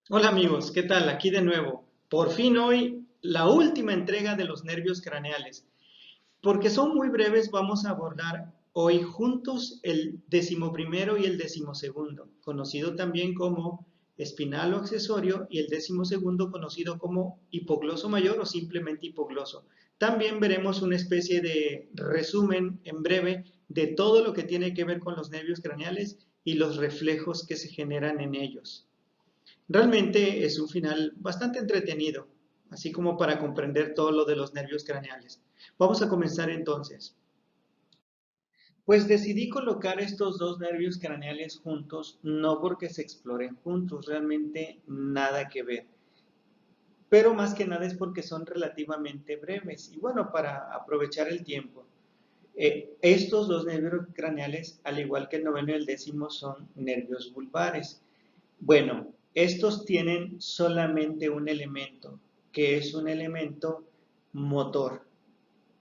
Hola amigos, ¿qué tal? Aquí de nuevo. Por fin hoy la última entrega de los nervios craneales. Porque son muy breves, vamos a abordar hoy juntos el 11.º y el 12.º, conocido también como espinal o accesorio, y el 12.º conocido como hipogloso mayor o simplemente hipogloso. También veremos una especie de resumen en breve de todo lo que tiene que ver con los nervios craneales y los reflejos que se generan en ellos. Realmente es un final bastante entretenido, así como para comprender todo lo de los nervios craneales. Vamos a comenzar entonces. Pues decidí colocar estos dos nervios craneales juntos, no porque se exploren juntos, realmente nada que ver, pero más que nada es porque son relativamente breves y bueno, para aprovechar el tiempo. Estos dos nervios craneales, al igual que el noveno y el décimo, son nervios vulvares. Bueno, estos tienen solamente un elemento, que es un elemento motor.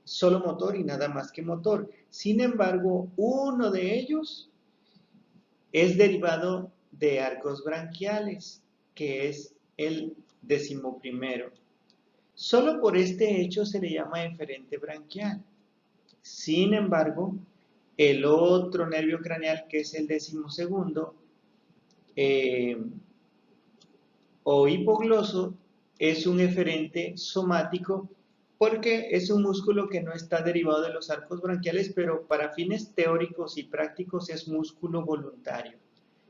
Solo motor y nada más que motor. Sin embargo, uno de ellos es derivado de arcos branquiales, que es el 11.º. Solo por este hecho se le llama eferente branquial. Sin embargo, el otro nervio craneal, que es el 12.º, eh, o hipogloso, es un eferente somático porque es un músculo que no está derivado de los arcos branquiales, pero para fines teóricos y prácticos es músculo voluntario.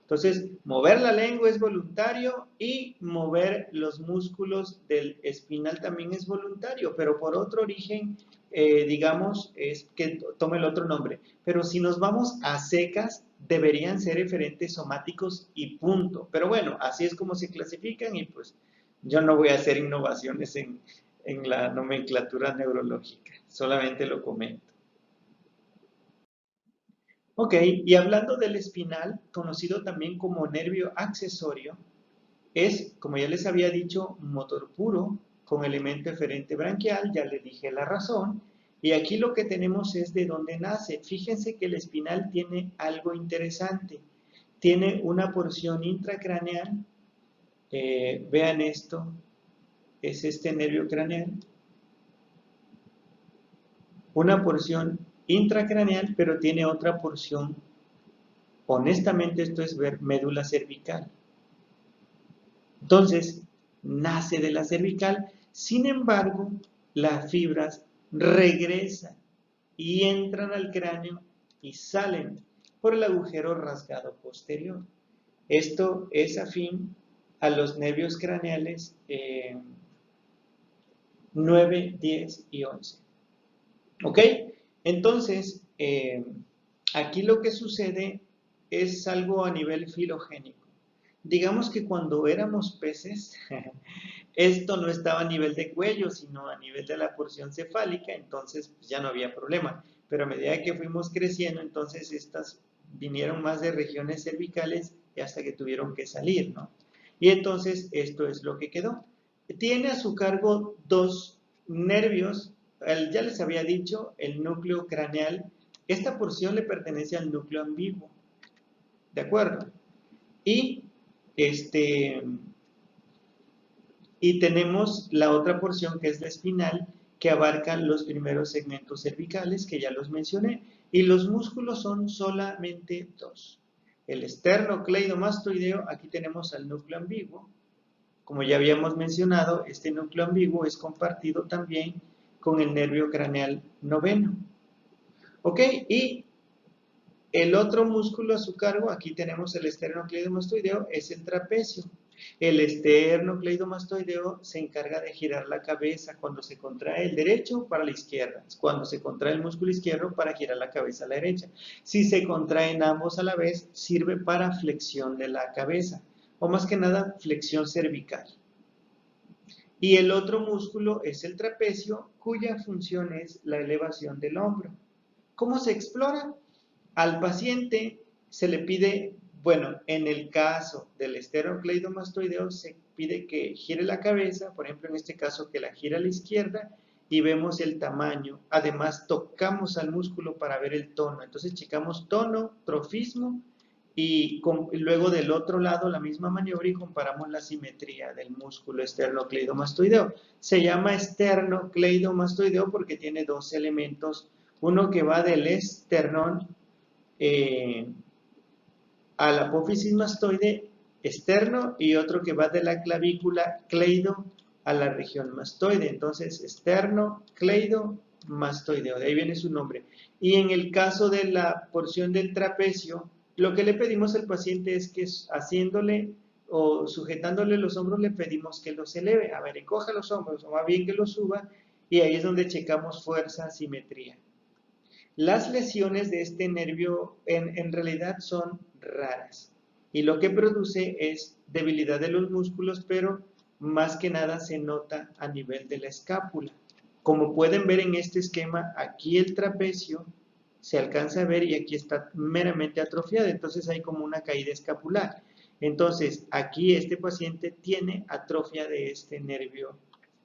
Entonces, mover la lengua es voluntario y mover los músculos del espinal también es voluntario, pero por otro origen, digamos, es que tome el otro nombre. Pero si nos vamos a secas, deberían ser eferentes somáticos y punto. Pero bueno, así es como se clasifican y pues yo no voy a hacer innovaciones en la nomenclatura neurológica, solamente lo comento. Ok, y hablando del espinal, conocido también como nervio accesorio, es, como ya les había dicho, motor puro con elemento eferente branquial, ya le dije la razón, y aquí lo que tenemos es de dónde nace. Fíjense que el espinal tiene algo interesante, tiene una porción intracraneal, vean esto, es este nervio craneal, una porción intracraneal, pero tiene otra porción, honestamente esto es ver médula cervical. Entonces, nace de la cervical, sin embargo, las fibras regresan y entran al cráneo y salen por el agujero rasgado posterior. Esto es afín a los nervios craneales 9, 10 y 11. ¿Ok? Entonces, aquí lo que sucede es algo a nivel filogénico. Digamos que cuando éramos peces, esto no estaba a nivel de cuello, sino a nivel de la porción cefálica, entonces pues, ya no había problema. Pero a medida que fuimos creciendo, entonces estas vinieron más de regiones cervicales y hasta que tuvieron que salir, ¿no? Y entonces esto es lo que quedó. Tiene a su cargo dos nervios, ya les había dicho, el núcleo craneal. Esta porción le pertenece al núcleo ambiguo, ¿de acuerdo? Y este, y tenemos la otra porción que es la espinal, que abarca los primeros segmentos cervicales, que ya los mencioné, y los músculos son solamente dos. El esternocleidomastoideo, aquí tenemos al núcleo ambiguo. Como ya habíamos mencionado, este núcleo ambiguo es compartido también con el nervio craneal noveno. ¿Ok? Y el otro músculo a su cargo, aquí tenemos el esternocleidomastoideo, es el trapecio. El esternocleidomastoideo se encarga de girar la cabeza cuando se contrae el derecho para la izquierda, cuando se contrae el músculo izquierdo para girar la cabeza a la derecha. Si se contraen ambos a la vez, sirve para flexión de la cabeza, o más que nada flexión cervical. Y el otro músculo es el trapecio, cuya función es la elevación del hombro. ¿Cómo se explora? Al paciente se le pide, bueno, en el caso del esternocleidomastoideo se pide que gire la cabeza, por ejemplo, en este caso que la gira a la izquierda y vemos el tamaño. Además, tocamos al músculo para ver el tono. Entonces, checamos tono, trofismo y luego del otro lado la misma maniobra y comparamos la simetría del músculo esternocleidomastoideo. Se llama esternocleidomastoideo porque tiene dos elementos, uno que va del esternón al apófisis mastoide externo y otro que va de la clavícula cleido a la región mastoide. Entonces, esternocleidomastoideo, de ahí viene su nombre. Y en el caso de la porción del trapecio, lo que le pedimos al paciente es que haciéndole o sujetándole los hombros le pedimos que los eleve. A ver, encoja los hombros o más bien que los suba y ahí es donde checamos fuerza, simetría. Las lesiones de este nervio en realidad son raras y lo que produce es debilidad de los músculos, pero más que nada se nota a nivel de la escápula. Como pueden ver en este esquema, aquí el trapecio se alcanza a ver y aquí está meramente atrofiado, entonces hay como una caída escapular. Entonces, aquí este paciente tiene atrofia de este nervio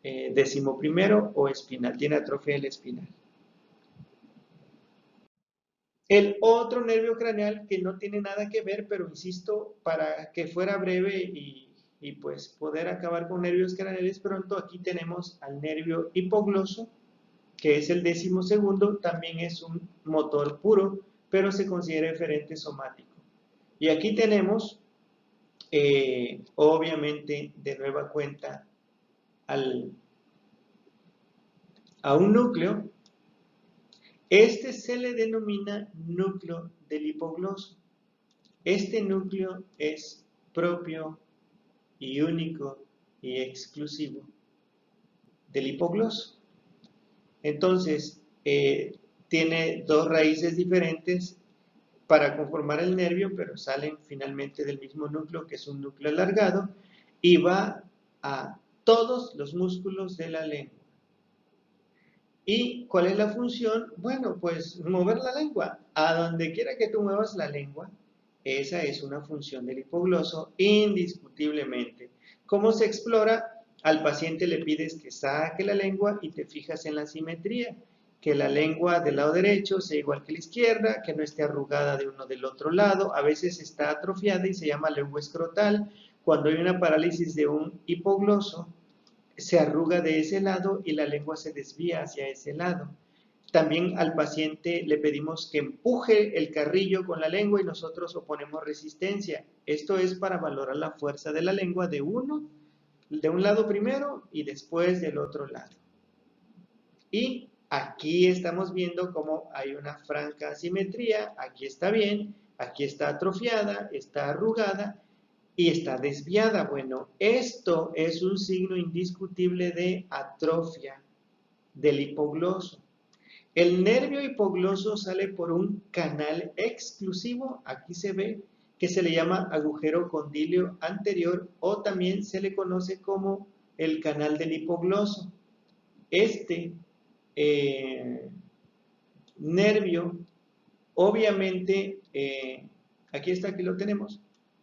decimoprimero o espinal, tiene atrofia del espinal. El otro nervio craneal que no tiene nada que ver, pero insisto, para que fuera breve y pues poder acabar con nervios craneales pronto, aquí tenemos al nervio hipogloso, que es el 12º, también es un motor puro, pero se considera eferente somático. Y aquí tenemos, obviamente, de nueva cuenta, a un núcleo. Este se le denomina núcleo del hipogloso. Este núcleo es propio y único y exclusivo del hipogloso. Entonces, tiene dos raíces diferentes para conformar el nervio, pero salen finalmente del mismo núcleo, que es un núcleo alargado, y va a todos los músculos de la lengua. ¿Y cuál es la función? Bueno, pues mover la lengua. A donde quiera que tú muevas la lengua, esa es una función del hipogloso indiscutiblemente. ¿Cómo se explora? Al paciente le pides que saque la lengua y te fijas en la simetría, que la lengua del lado derecho sea igual que la izquierda, que no esté arrugada de uno del otro lado, a veces está atrofiada y se llama lengua escrotal. Cuando hay una parálisis de un hipogloso, se arruga de ese lado y la lengua se desvía hacia ese lado. También al paciente le pedimos que empuje el carrillo con la lengua y nosotros oponemos resistencia. Esto es para valorar la fuerza de la lengua de un lado primero y después del otro lado. Y aquí estamos viendo cómo hay una franca asimetría. Aquí está bien, aquí está atrofiada, está arrugada y está desviada. Bueno, esto es un signo indiscutible de atrofia del hipogloso. El nervio hipogloso sale por un canal exclusivo, aquí se ve, que se le llama agujero condilio anterior o también se le conoce como el canal del hipogloso. Este nervio, obviamente, aquí está, aquí lo tenemos.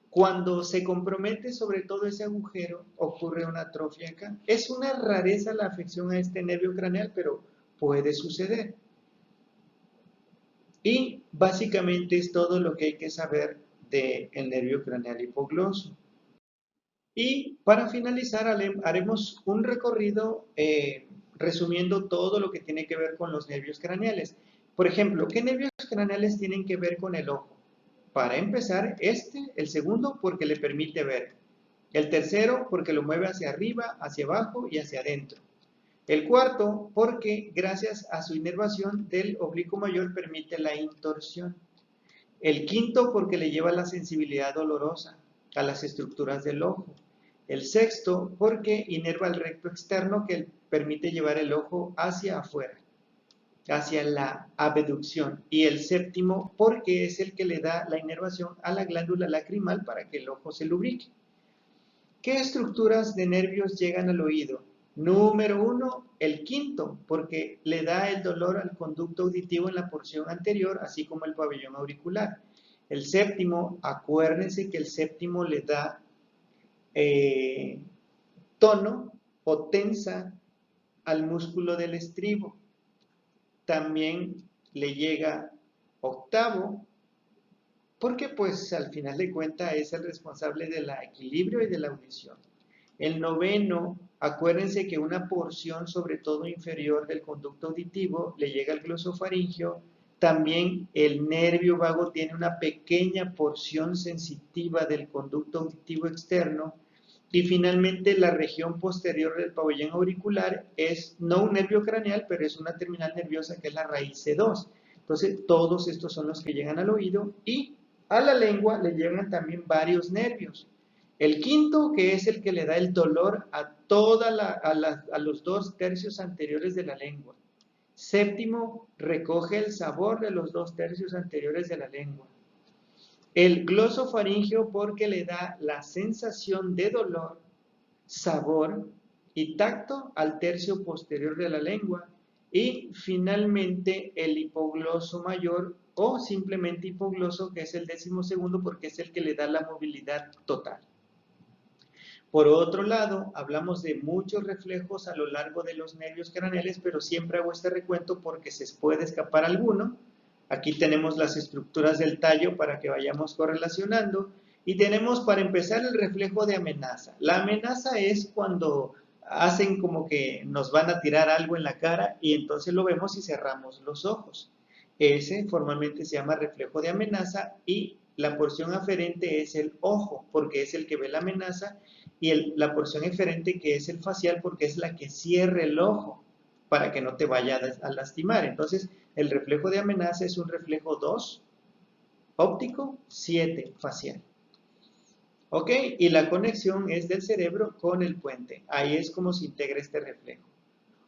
Cuando se compromete sobre todo ese agujero, ocurre una atrofia acá. Es una rareza la afección a este nervio craneal, pero puede suceder. Y básicamente es todo lo que hay que saber del nervio craneal hipogloso. Y para finalizar haremos un recorrido resumiendo todo lo que tiene que ver con los nervios craneales. Por ejemplo, ¿qué nervios craneales tienen que ver con el ojo? Para empezar, el segundo, porque le permite ver. El tercero, porque lo mueve hacia arriba, hacia abajo y hacia adentro. El cuarto, porque gracias a su inervación del oblicuo mayor permite la intorsión. El quinto, porque le lleva la sensibilidad dolorosa a las estructuras del ojo. El sexto, porque inerva el recto externo que permite llevar el ojo hacia afuera, hacia la abducción. Y el séptimo, porque es el que le da la inervación a la glándula lacrimal para que el ojo se lubrique. ¿Qué estructuras de nervios llegan al oído? Número 1, el quinto, porque le da el dolor al conducto auditivo en la porción anterior, así como el pabellón auricular. El séptimo, acuérdense que el séptimo le da tono o tensa al músculo del estribo. También le llega octavo porque pues al final de cuentas es el responsable del equilibrio y de la audición. El noveno, acuérdense que una porción, sobre todo inferior del conducto auditivo, le llega al glosofaringio. También el nervio vago tiene una pequeña porción sensitiva del conducto auditivo externo. Y finalmente la región posterior del pabellón auricular es no un nervio craneal, pero es una terminal nerviosa que es la raíz C2. Entonces, todos estos son los que llegan al oído y a la lengua le llegan también varios nervios. El quinto, que es el que le da el dolor a los 2/3 anteriores de la lengua. Séptimo, recoge el sabor de los 2/3 anteriores de la lengua. El glosofaringio porque le da la sensación de dolor, sabor y tacto al tercio posterior de la lengua. Y finalmente el hipogloso mayor o simplemente hipogloso, que es el 12º porque es el que le da la movilidad total. Por otro lado, hablamos de muchos reflejos a lo largo de los nervios craneales, pero siempre hago este recuento porque se puede escapar alguno. Aquí tenemos las estructuras del tallo para que vayamos correlacionando. Y tenemos para empezar el reflejo de amenaza. La amenaza es cuando hacen como que nos van a tirar algo en la cara y entonces lo vemos y cerramos los ojos. Ese formalmente se llama reflejo de amenaza y la porción aferente es el ojo porque es el que ve la amenaza y la porción eferente que es el facial porque es la que cierra el ojo para que no te vaya a lastimar. Entonces, el reflejo de amenaza es un reflejo 2 óptico, 7 facial. ¿Ok? Y la conexión es del cerebro con el puente. Ahí es como se integra este reflejo.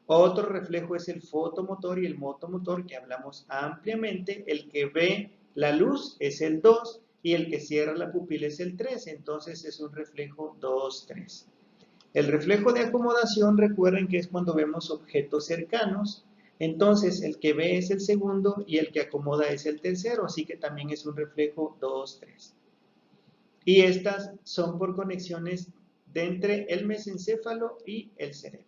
Otro reflejo es el fotomotor y el motomotor que hablamos ampliamente. El que ve la luz es el 2 y el que cierra la pupila es el 3. Entonces es un reflejo 2-3. El reflejo de acomodación, recuerden que es cuando vemos objetos cercanos. Entonces el que ve es el segundo y el que acomoda es el tercero. Así que también es un reflejo 2-3. Y estas son por conexiones de entre el mesencéfalo y el cerebro.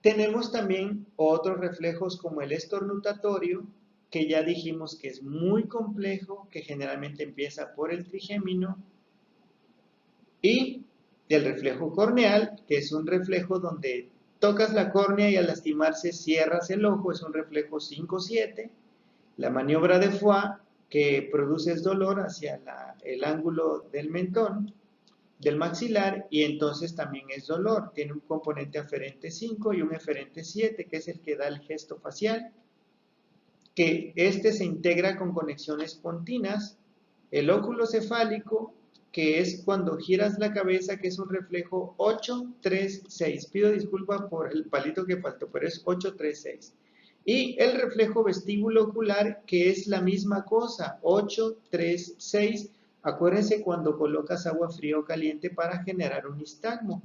Tenemos también otros reflejos como el estornutatorio, que ya dijimos que es muy complejo, que generalmente empieza por el trigémino, y el reflejo corneal, que es un reflejo donde tocas la córnea y al lastimarse cierras el ojo, es un reflejo 5-7. La maniobra de Foix, que produce dolor hacia el ángulo del mentón, del maxilar, y entonces también es dolor. Tiene un componente aferente 5 y un eferente 7, que es el que da el gesto facial, que este se integra con conexiones pontinas. El óculo cefálico, que es cuando giras la cabeza, que es un reflejo 8-3-6. Pido disculpas por el palito que faltó, pero es 8-3-6. Y el reflejo vestíbulo ocular, que es la misma cosa, 8-3-6. Acuérdense cuando colocas agua fría o caliente para generar un nistagmo.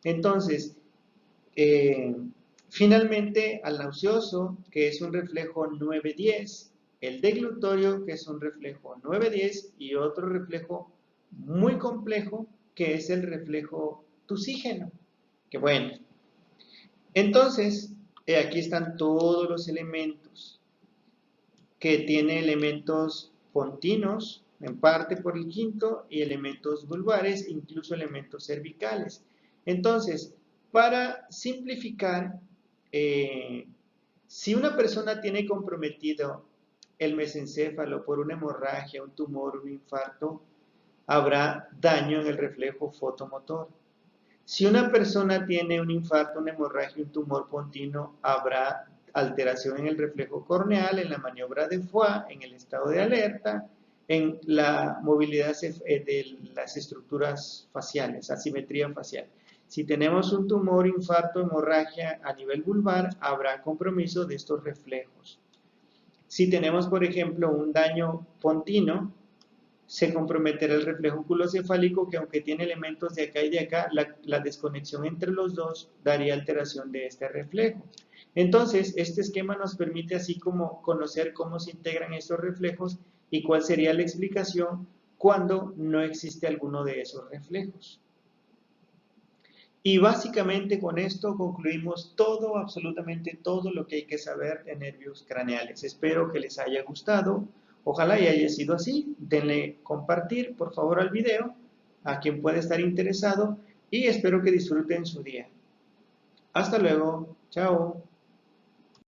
Entonces, finalmente al nauseoso, que es un reflejo 9-10, el deglutorio, que es un reflejo 9-10, y otro reflejo muy complejo, que es el reflejo tusígeno. Que bueno, entonces, aquí están todos los elementos, que tiene elementos pontinos, en parte por el quinto, y elementos vulvares, incluso elementos cervicales. Entonces, para simplificar, si una persona tiene comprometido el mesencéfalo por una hemorragia, un tumor, un infarto, habrá daño en el reflejo fotomotor. Si una persona tiene un infarto, una hemorragia, un tumor pontino, habrá alteración en el reflejo corneal, en la maniobra de Foix, en el estado de alerta, en la movilidad de las estructuras faciales, asimetría facial. Si tenemos un tumor, infarto, hemorragia a nivel vulvar, habrá compromiso de estos reflejos. Si tenemos, por ejemplo, un daño pontino, se comprometerá el reflejo oculocefálico, que aunque tiene elementos de acá y de acá, la desconexión entre los dos daría alteración de este reflejo. Entonces, este esquema nos permite así como conocer cómo se integran estos reflejos y cuál sería la explicación cuando no existe alguno de esos reflejos. Y básicamente con esto concluimos todo, absolutamente todo lo que hay que saber de nervios craneales. Espero que les haya gustado. Ojalá y haya sido así. Denle compartir, por favor, al video a quien pueda estar interesado y espero que disfruten su día. Hasta luego. Chao.